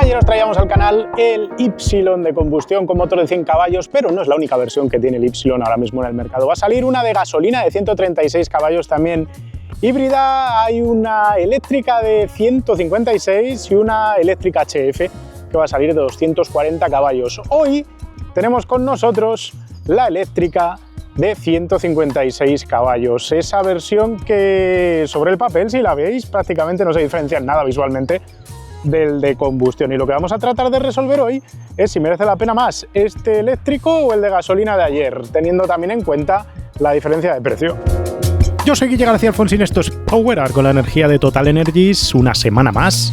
Ayer os traíamos al canal el Y de combustión con motor de 100 caballos, pero no es la única versión que tiene el Y ahora mismo en el mercado. Va a salir una de gasolina de 136 caballos también híbrida, hay una eléctrica de 156 y una eléctrica HF que va a salir de 240 caballos. Hoy tenemos con nosotros la eléctrica de 156 caballos, esa versión que sobre el papel, si la veis, prácticamente no se diferencia en nada visualmente del de combustión, y lo que vamos a tratar de resolver hoy es si merece la pena más este eléctrico o el de gasolina de ayer, teniendo también en cuenta la diferencia de precio. Yo soy Guille García Alfonsín, esto es Power Hour con la energía de Total Energies, una semana más.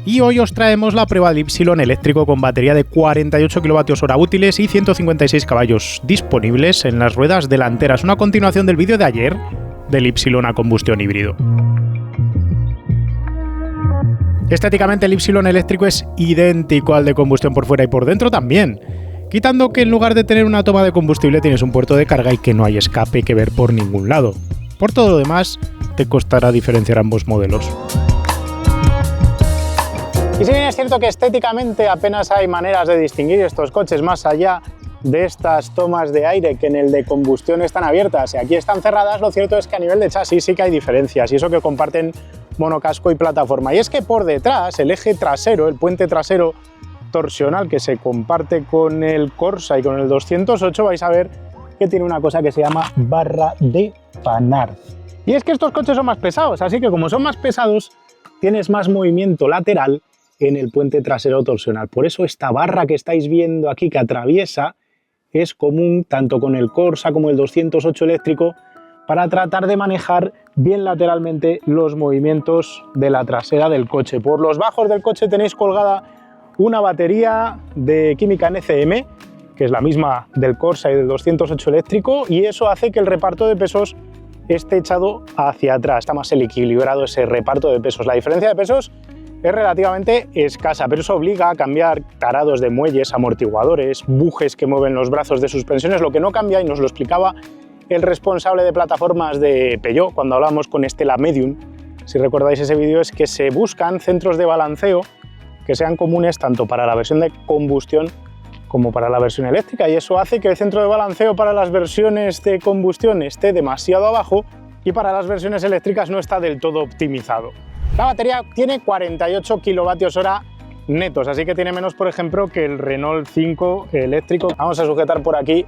Y hoy os traemos la prueba del Y eléctrico con batería de 48 kWh útiles y 156 caballos disponibles en las ruedas delanteras. Una continuación del vídeo de ayer del Y a combustión híbrido. Estéticamente el Y eléctrico es idéntico al de combustión por fuera y por dentro también, quitando que en lugar de tener una toma de combustible tienes un puerto de carga y que no hay escape que ver por ningún lado. Por todo lo demás, te costará diferenciar ambos modelos. Y si bien es cierto que estéticamente apenas hay maneras de distinguir estos coches más allá de estas tomas de aire que en el de combustión están abiertas y aquí están cerradas, lo cierto es que a nivel de chasis sí que hay diferencias, y eso que comparten monocasco y plataforma. Y es que por detrás, el eje trasero, el puente trasero torsional que se comparte con el Corsa y con el 208, vais a ver que tiene una cosa que se llama barra de Panhard. Y es que estos coches son más pesados, así que como son más pesados, tienes más movimiento lateral en el puente trasero torsional. Por eso esta barra que estáis viendo aquí que atraviesa es común tanto con el Corsa como el 208 eléctrico para tratar de manejar bien lateralmente los movimientos de la trasera del coche. Por los bajos del coche tenéis colgada una batería de química NCM, que es la misma del Corsa y del 208 eléctrico, y eso hace que el reparto de pesos esté echado hacia atrás. Está más equilibrado ese reparto de pesos. La diferencia de pesos es relativamente escasa, pero eso obliga a cambiar tarados de muelles, amortiguadores, bujes que mueven los brazos de suspensiones. Lo que no cambia, y nos lo explicaba el responsable de plataformas de Peugeot cuando hablábamos con Stella Medium, si recordáis ese vídeo, es que se buscan centros de balanceo que sean comunes tanto para la versión de combustión como para la versión eléctrica, y eso hace que el centro de balanceo para las versiones de combustión esté demasiado abajo y para las versiones eléctricas no está del todo optimizado. La batería tiene 48 kWh netos, así que tiene menos, por ejemplo, que el Renault 5 eléctrico. Vamos a sujetar por aquí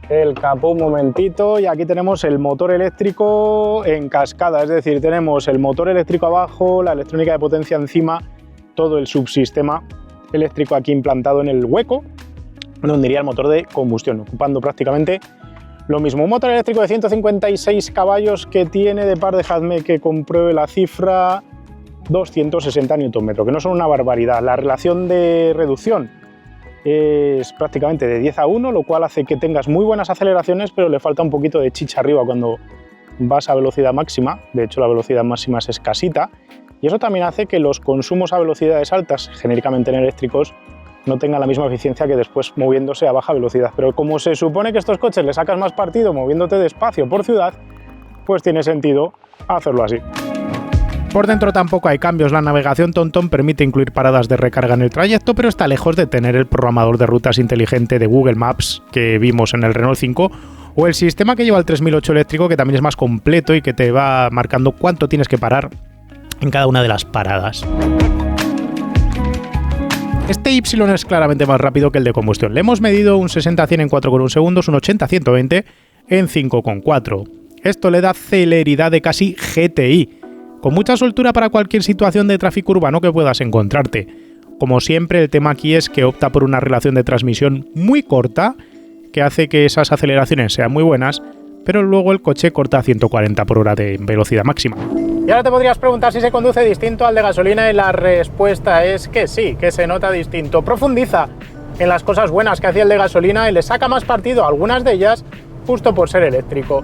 el capó un momentito, y aquí tenemos el motor eléctrico en cascada, es decir, tenemos el motor eléctrico abajo, la electrónica de potencia encima, todo el subsistema eléctrico aquí implantado en el hueco donde iría el motor de combustión, ocupando prácticamente lo mismo. Un motor eléctrico de 156 caballos que tiene, de par, dejadme que compruebe la cifra, 260 Nm, que no son una barbaridad. La relación de reducción es prácticamente de 10 a 1, lo cual hace que tengas muy buenas aceleraciones, pero le falta un poquito de chicha arriba cuando vas a velocidad máxima. De hecho, la velocidad máxima es escasita, y eso también hace que los consumos a velocidades altas, genéricamente en eléctricos, no tengan la misma eficiencia que después moviéndose a baja velocidad. Pero como se supone que a estos coches le sacas más partido moviéndote despacio por ciudad, pues tiene sentido hacerlo así. Por dentro tampoco hay cambios. La navegación TomTom permite incluir paradas de recarga en el trayecto, pero está lejos de tener el programador de rutas inteligente de Google Maps que vimos en el Renault 5, o el sistema que lleva el 3008 eléctrico, que también es más completo y que te va marcando cuánto tienes que parar en cada una de las paradas. Este Y es claramente más rápido que el de combustión. Le hemos medido un 60-100 en 4,1 segundos, un 80-120 en 5,4. Esto le da celeridad de casi GTI, con mucha soltura para cualquier situación de tráfico urbano que puedas encontrarte. Como siempre, el tema aquí es que opta por una relación de transmisión muy corta, que hace que esas aceleraciones sean muy buenas, pero luego el coche corta a 140 por hora de velocidad máxima. Y ahora te podrías preguntar si se conduce distinto al de gasolina, y la respuesta es que sí, que se nota distinto. Profundiza en las cosas buenas que hacía el de gasolina y le saca más partido a algunas de ellas justo por ser eléctrico.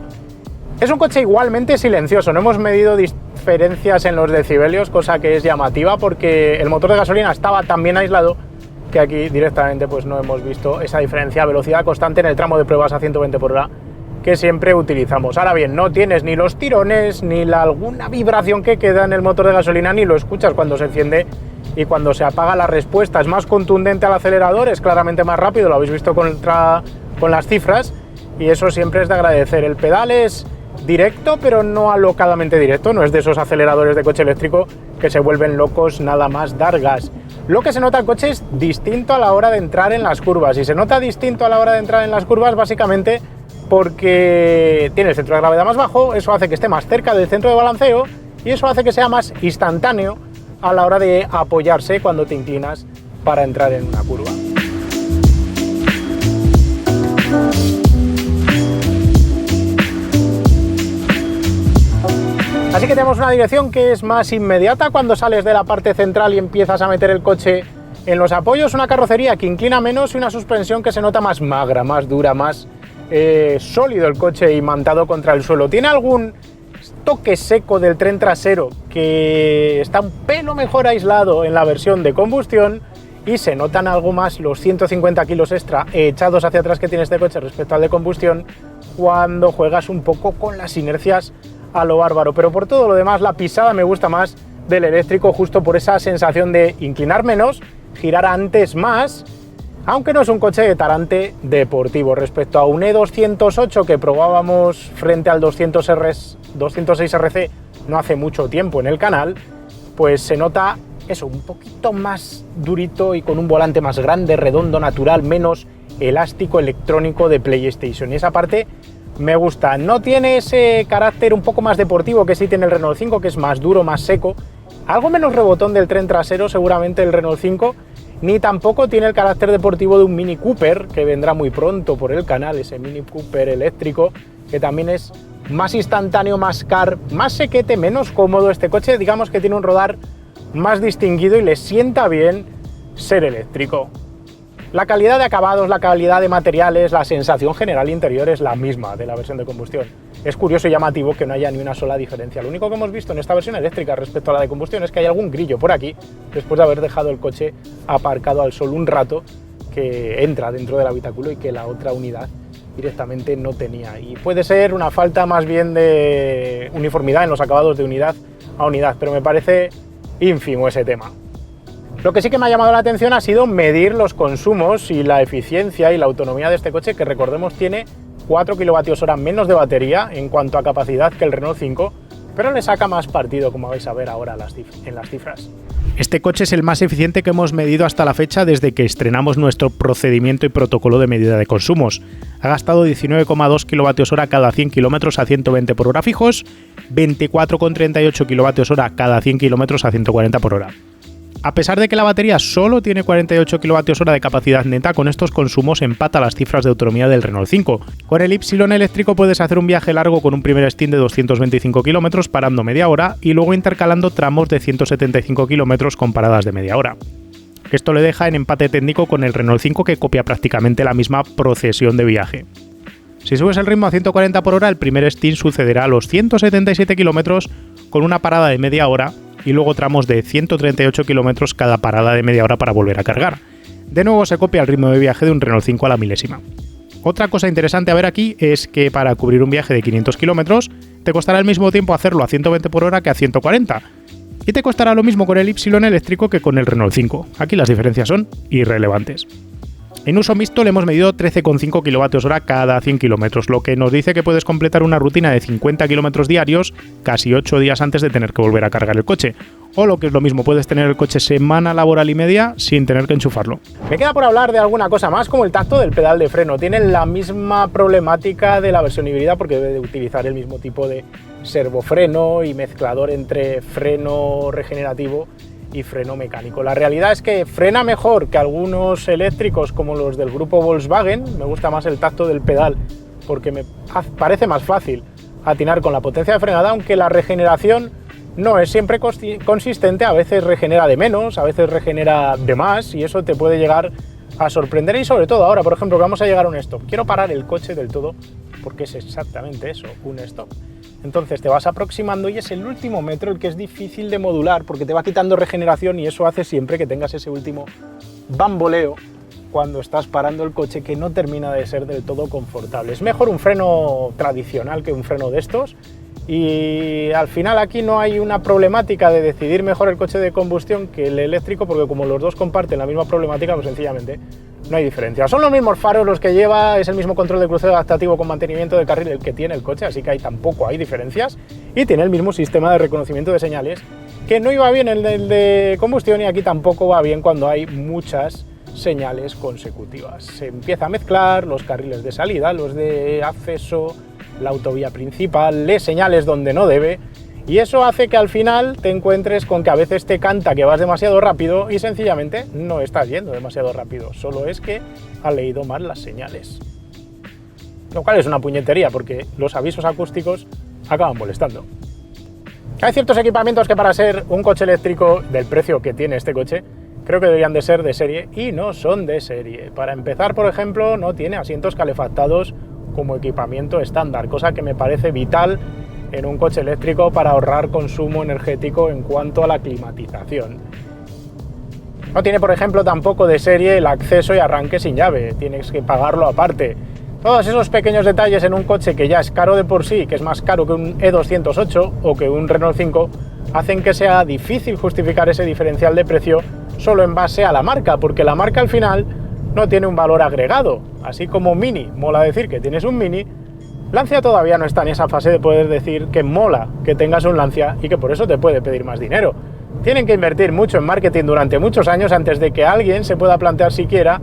Es un coche igualmente silencioso, no hemos medido diferencias en los decibelios, cosa que es llamativa porque el motor de gasolina estaba tan bien aislado que aquí directamente pues no hemos visto esa diferencia, velocidad constante en el tramo de pruebas a 120 por hora que siempre utilizamos. Ahora bien, no tienes ni los tirones, ni alguna vibración que queda en el motor de gasolina, ni lo escuchas cuando se enciende y cuando se apaga. La respuesta es más contundente al acelerador, es claramente más rápido, lo habéis visto con las cifras, y eso siempre es de agradecer. El pedal es directo, pero no alocadamente directo, no es de esos aceleradores de coche eléctrico que se vuelven locos nada más dar gas. Lo que se nota el coche es distinto a la hora de entrar en las curvas, y se nota distinto a la hora de entrar en las curvas básicamente porque tiene el centro de gravedad más bajo, eso hace que esté más cerca del centro de balanceo y eso hace que sea más instantáneo a la hora de apoyarse cuando te inclinas para entrar en una curva. Así que tenemos una dirección que es más inmediata cuando sales de la parte central y empiezas a meter el coche en los apoyos, una carrocería que inclina menos y una suspensión que se nota más magra, más dura, más sólido el coche imantado contra el suelo. Tiene algún toque seco del tren trasero que está un pelo mejor aislado en la versión de combustión, y se notan algo más los 150 kilos extra echados hacia atrás que tiene este coche respecto al de combustión cuando juegas un poco con las inercias a lo bárbaro. Pero por todo lo demás, la pisada me gusta más del eléctrico, justo por esa sensación de inclinar menos, girar antes más, aunque no es un coche de talante deportivo. Respecto a un E208 que probábamos frente al 206 RC no hace mucho tiempo en el canal, pues se nota eso, un poquito más durito y con un volante más grande, redondo, natural, menos elástico, electrónico de PlayStation. Y esa parte me gusta. No tiene ese carácter un poco más deportivo que sí tiene el Renault 5, que es más duro, más seco, algo menos rebotón del tren trasero seguramente el Renault 5, ni tampoco tiene el carácter deportivo de un Mini Cooper, que vendrá muy pronto por el canal, ese Mini Cooper eléctrico, que también es más instantáneo, más car, más sequete, menos cómodo. Este coche, digamos que tiene un rodar más distinguido y le sienta bien ser eléctrico. La calidad de acabados, la calidad de materiales, la sensación general interior es la misma de la versión de combustión. Es curioso y llamativo que no haya ni una sola diferencia. Lo único que hemos visto en esta versión eléctrica respecto a la de combustión es que hay algún grillo por aquí, después de haber dejado el coche aparcado al sol un rato, que entra dentro del habitáculo y que la otra unidad directamente no tenía. Y puede ser una falta más bien de uniformidad en los acabados de unidad a unidad, pero me parece ínfimo ese tema. Lo que sí que me ha llamado la atención ha sido medir los consumos y la eficiencia y la autonomía de este coche, que recordemos tiene 4 kWh menos de batería en cuanto a capacidad que el Renault 5, pero le saca más partido, como vais a ver ahora en las cifras. Este coche es el más eficiente que hemos medido hasta la fecha desde que estrenamos nuestro procedimiento y protocolo de medida de consumos. Ha gastado 19,2 kWh cada 100 km a 120 por hora fijos, 24,38 kWh cada 100 km a 140 por hora. A pesar de que la batería solo tiene 48 kWh de capacidad neta, con estos consumos empata las cifras de autonomía del Renault 5. Con el Y eléctrico puedes hacer un viaje largo con un primer stint de 225 km parando media hora y luego intercalando tramos de 175 km con paradas de media hora. Esto le deja en empate técnico con el Renault 5, que copia prácticamente la misma procesión de viaje. Si subes el ritmo a 140 por hora, el primer stint sucederá a los 177 km con una parada de media hora y luego tramos de 138 km cada parada de media hora para volver a cargar. De nuevo se copia el ritmo de viaje de un Renault 5 a la milésima. Otra cosa interesante a ver aquí es que para cubrir un viaje de 500 km te costará el mismo tiempo hacerlo a 120 por hora que a 140. Y te costará lo mismo con el Y eléctrico que con el Renault 5. Aquí las diferencias son irrelevantes. En uso mixto le hemos medido 13,5 kWh cada 100 km, lo que nos dice que puedes completar una rutina de 50 km diarios casi 8 días antes de tener que volver a cargar el coche. O lo que es lo mismo, puedes tener el coche semana laboral y media sin tener que enchufarlo. Me queda por hablar de alguna cosa más, como el tacto del pedal de freno. Tiene la misma problemática de la versión híbrida porque debe de utilizar el mismo tipo de servofreno y mezclador entre freno regenerativo y freno mecánico. La realidad es que frena mejor que algunos eléctricos como los del grupo Volkswagen. Me gusta más el tacto del pedal porque me parece más fácil atinar con la potencia de frenada, aunque la regeneración no es siempre consistente. A veces regenera de menos, a veces regenera de más, y eso te puede llegar a sorprender. Y sobre todo ahora, por ejemplo, que vamos a llegar a un stop, quiero parar el coche del todo porque es exactamente eso, un stop. Entonces te vas aproximando y es el último metro el que es difícil de modular porque te va quitando regeneración, y eso hace siempre que tengas ese último bamboleo cuando estás parando el coche que no termina de ser del todo confortable. Es mejor un freno tradicional que un freno de estos, y al final aquí no hay una problemática de decidir mejor el coche de combustión que el eléctrico, porque como los dos comparten la misma problemática, pues sencillamente no hay diferencia. Son los mismos faros los que lleva, es el mismo control de crucero adaptativo con mantenimiento de carril el que tiene el coche, así que ahí tampoco hay diferencias, y tiene el mismo sistema de reconocimiento de señales, que no iba bien el de combustión y aquí tampoco va bien cuando hay muchas señales consecutivas. Se empieza a mezclar los carriles de salida, los de acceso, la autovía principal, les señales donde no debe, y eso hace que al final te encuentres con que a veces te canta que vas demasiado rápido y sencillamente no estás yendo demasiado rápido, solo es que ha leído mal las señales. Lo cual es una puñetería porque los avisos acústicos acaban molestando. Hay ciertos equipamientos que para ser un coche eléctrico del precio que tiene este coche, creo que deberían de ser de serie y no son de serie. Para empezar, por ejemplo, no tiene asientos calefactados como equipamiento estándar, cosa que me parece vital en un coche eléctrico para ahorrar consumo energético en cuanto a la climatización. No tiene, por ejemplo, tampoco de serie el acceso y arranque sin llave, tienes que pagarlo aparte. Todos esos pequeños detalles en un coche que ya es caro de por sí, que es más caro que un E208 o que un Renault 5, hacen que sea difícil justificar ese diferencial de precio solo en base a la marca, porque la marca al final no tiene un valor agregado. Así como Mini mola decir que tienes un Mini, Lancia todavía no está en esa fase de poder decir que mola que tengas un Lancia y que por eso te puede pedir más dinero. Tienen que invertir mucho en marketing durante muchos años antes de que alguien se pueda plantear siquiera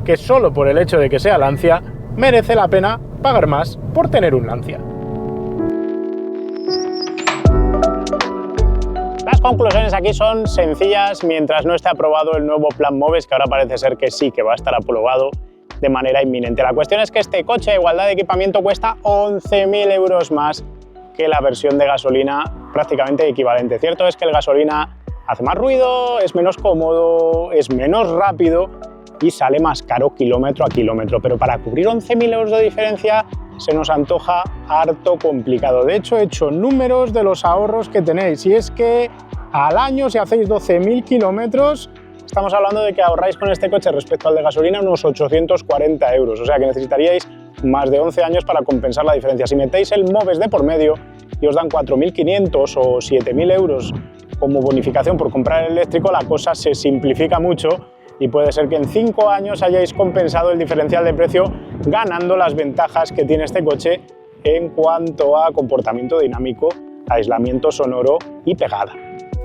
que solo por el hecho de que sea Lancia merece la pena pagar más por tener un Lancia. Las conclusiones aquí son sencillas mientras no esté aprobado el nuevo plan MOVES, que ahora parece ser que sí que va a estar aprobado de manera inminente. La cuestión es que este coche a igualdad de equipamiento cuesta 11.000 euros más que la versión de gasolina prácticamente equivalente. Cierto es que el gasolina hace más ruido, es menos cómodo, es menos rápido y sale más caro kilómetro a kilómetro, pero para cubrir 11.000 euros de diferencia se nos antoja harto complicado. De hecho, he hecho números de los ahorros que tenéis y es que al año, si hacéis 12.000 kilómetros, estamos hablando de que ahorráis con este coche respecto al de gasolina unos 840 euros, o sea que necesitaríais más de 11 años para compensar la diferencia. Si metéis el MOVES de por medio y os dan 4.500 o 7.000 euros como bonificación por comprar el eléctrico, la cosa se simplifica mucho y puede ser que en 5 años hayáis compensado el diferencial de precio ganando las ventajas que tiene este coche en cuanto a comportamiento dinámico, aislamiento sonoro y pegada.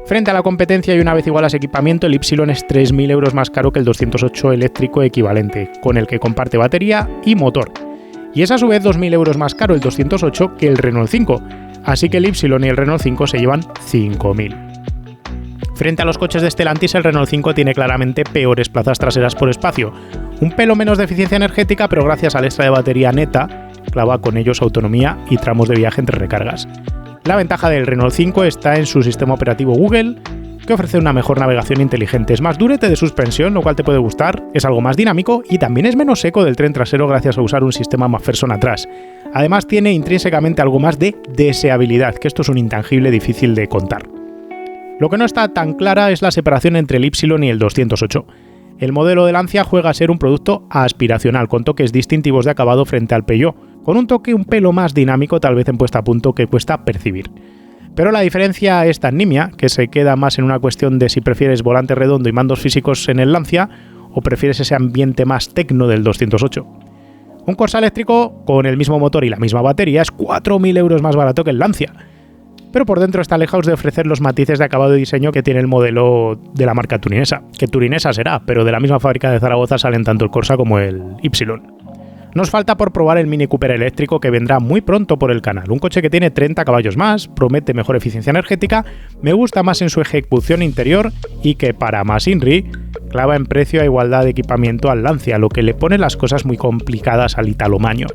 Frente a la competencia y una vez igual a ese equipamiento, el Y es 3.000 euros más caro que el 208 eléctrico equivalente, con el que comparte batería y motor. Y es a su vez 2.000 euros más caro el 208 que el Renault 5, así que el Y y el Renault 5 se llevan 5.000. Frente a los coches de Stellantis, el Renault 5 tiene claramente peores plazas traseras por espacio, un pelo menos de eficiencia energética, pero gracias al extra de batería neta, clava con ellos autonomía y tramos de viaje entre recargas. La ventaja del Renault 5 está en su sistema operativo Google, que ofrece una mejor navegación inteligente. Es más durete de suspensión, lo cual te puede gustar, es algo más dinámico y también es menos seco del tren trasero gracias a usar un sistema McPherson atrás. Además tiene intrínsecamente algo más de deseabilidad, que esto es un intangible difícil de contar. Lo que no está tan clara es la separación entre el Y y el 208. El modelo de Lancia juega a ser un producto aspiracional, con toques distintivos de acabado frente al Peugeot, con un toque un pelo más dinámico tal vez en puesta a punto que cuesta percibir. Pero la diferencia es tan nimia que se queda más en una cuestión de si prefieres volante redondo y mandos físicos en el Lancia o prefieres ese ambiente más tecno del 208. Un Corsa eléctrico con el mismo motor y la misma batería es 4.000 euros más barato que el Lancia, pero por dentro está lejos de ofrecer los matices de acabado y diseño que tiene el modelo de la marca turinesa, que turinesa será, pero de la misma fábrica de Zaragoza salen tanto el Corsa como el Y. Nos falta por probar el Mini Cooper eléctrico que vendrá muy pronto por el canal, un coche que tiene 30 caballos más, promete mejor eficiencia energética, me gusta más en su ejecución interior y que para más INRI clava en precio a igualdad de equipamiento al Lancia, lo que le pone las cosas muy complicadas al italomaño.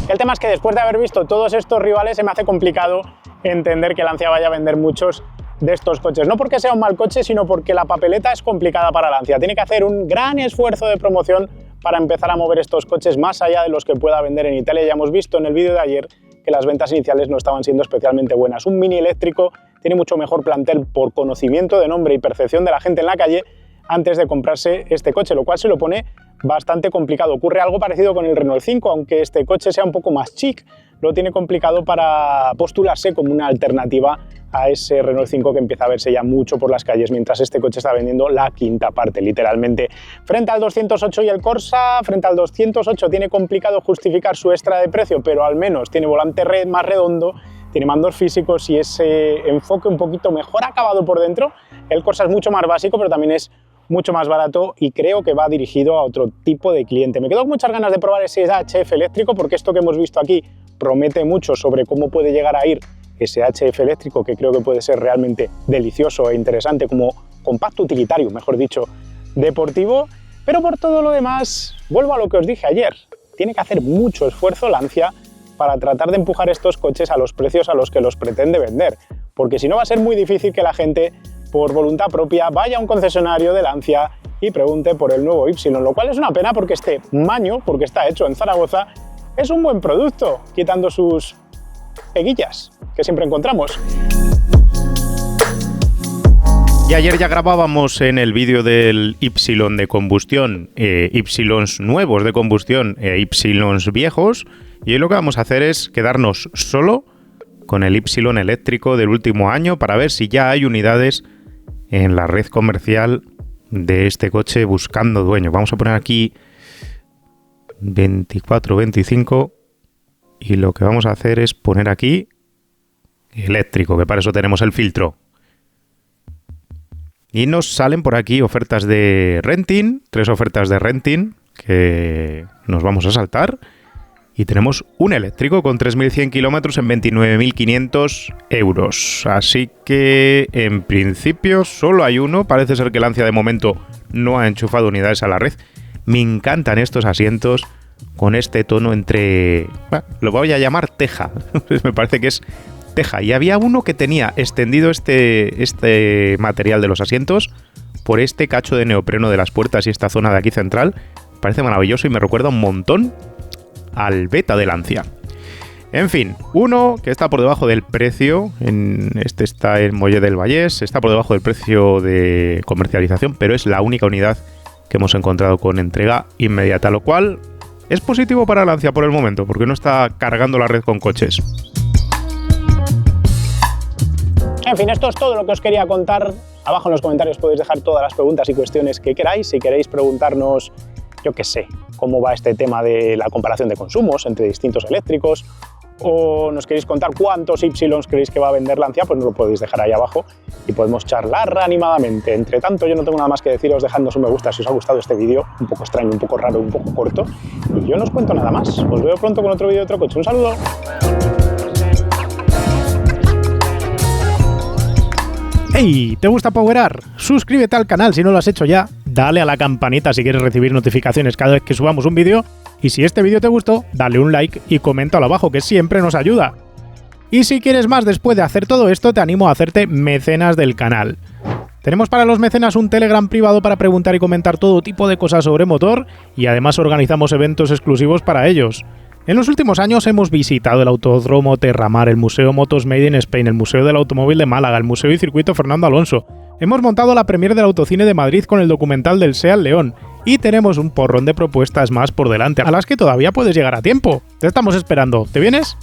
El tema es que después de haber visto todos estos rivales se me hace complicado entender que Lancia vaya a vender muchos de estos coches. No porque sea un mal coche, sino porque la papeleta es complicada para Lancia. Tiene que hacer un gran esfuerzo de promoción para empezar a mover estos coches más allá de los que pueda vender en Italia. Ya hemos visto en el vídeo de ayer que las ventas iniciales no estaban siendo especialmente buenas. Un Mini eléctrico tiene mucho mejor plantel por conocimiento de nombre y percepción de la gente en la calle, antes de comprarse este coche, lo cual se lo pone bastante complicado. Ocurre algo parecido con el Renault 5, aunque este coche sea un poco más chic, lo tiene complicado para postularse como una alternativa a ese Renault 5 que empieza a verse ya mucho por las calles, mientras este coche está vendiendo la quinta parte, literalmente. Frente al 208 y el Corsa, frente al 208 tiene complicado justificar su extra de precio, pero al menos tiene volante más redondo, tiene mandos físicos y ese enfoque un poquito mejor acabado por dentro. El Corsa es mucho más básico, pero también es mucho más barato y creo que va dirigido a otro tipo de cliente. Me quedo con muchas ganas de probar ese HF eléctrico, porque esto que hemos visto aquí promete mucho sobre cómo puede llegar a ir ese HF eléctrico, que creo que puede ser realmente delicioso e interesante como compacto utilitario, mejor dicho, deportivo. Pero por todo lo demás, vuelvo a lo que os dije ayer, tiene que hacer mucho esfuerzo Lancia para tratar de empujar estos coches a los precios a los que los pretende vender, porque si no va a ser muy difícil que la gente, por voluntad propia, vaya a un concesionario de Lancia y pregunte por el nuevo Y, lo cual es una pena porque este Maño, porque está hecho en Zaragoza, es un buen producto, quitando sus peguillas que siempre encontramos. Y ayer ya grabábamos en el vídeo del Y de combustión, Ys nuevos de combustión e Ys viejos, y hoy lo que vamos a hacer es quedarnos solo con el Y eléctrico del último año para ver si ya hay unidades en la red comercial de este coche buscando dueño. Vamos a poner aquí 24, 25 y lo que vamos a hacer es poner aquí eléctrico, que para eso tenemos el filtro. Y nos salen por aquí ofertas de renting, 3 ofertas de renting que nos vamos a saltar. Y tenemos un eléctrico con 3.100 kilómetros en 29.500 euros. Así que en principio solo hay uno. Parece ser que Lancia de momento no ha enchufado unidades a la red. Me encantan estos asientos con este tono entre... Bueno, lo voy a llamar teja. Me parece que es teja. Y había uno que tenía extendido este material de los asientos por este cacho de neopreno de las puertas y esta zona de aquí central. Parece maravilloso y me recuerda un montón al Beta de Lancia. En fin, uno que está por debajo del precio, este está en Mollet del Vallès, está por debajo del precio de comercialización, pero es la única unidad que hemos encontrado con entrega inmediata, lo cual es positivo para Lancia por el momento, porque no está cargando la red con coches. En fin, esto es todo lo que os quería contar. Abajo en los comentarios podéis dejar todas las preguntas y cuestiones que queráis. Si queréis preguntarnos, yo qué sé, cómo va este tema de la comparación de consumos entre distintos eléctricos, o nos queréis contar cuántos Y creéis que va a vender Lancia, pues nos lo podéis dejar ahí abajo y podemos charlar animadamente. Entre tanto, yo no tengo nada más que deciros, dejadnos un me gusta si os ha gustado este vídeo, un poco extraño, un poco raro, un poco corto, y yo no os cuento nada más. Os veo pronto con otro vídeo de otro coche. Un saludo. ¡Hey! ¿Te gusta Powerar? Suscríbete al canal si no lo has hecho ya, dale a la campanita si quieres recibir notificaciones cada vez que subamos un vídeo, y si este vídeo te gustó, dale un like y coméntalo abajo, que siempre nos ayuda. Y si quieres más después de hacer todo esto, te animo a hacerte mecenas del canal. Tenemos para los mecenas un Telegram privado para preguntar y comentar todo tipo de cosas sobre motor, y además organizamos eventos exclusivos para ellos. En los últimos años hemos visitado el Autódromo Terramar, el Museo Motos Made in Spain, el Museo del Automóvil de Málaga, el Museo y Circuito Fernando Alonso. Hemos montado la premier del Autocine de Madrid con el documental del SEAT León. Y tenemos un porrón de propuestas más por delante, a las que todavía puedes llegar a tiempo. Te estamos esperando. ¿Te vienes?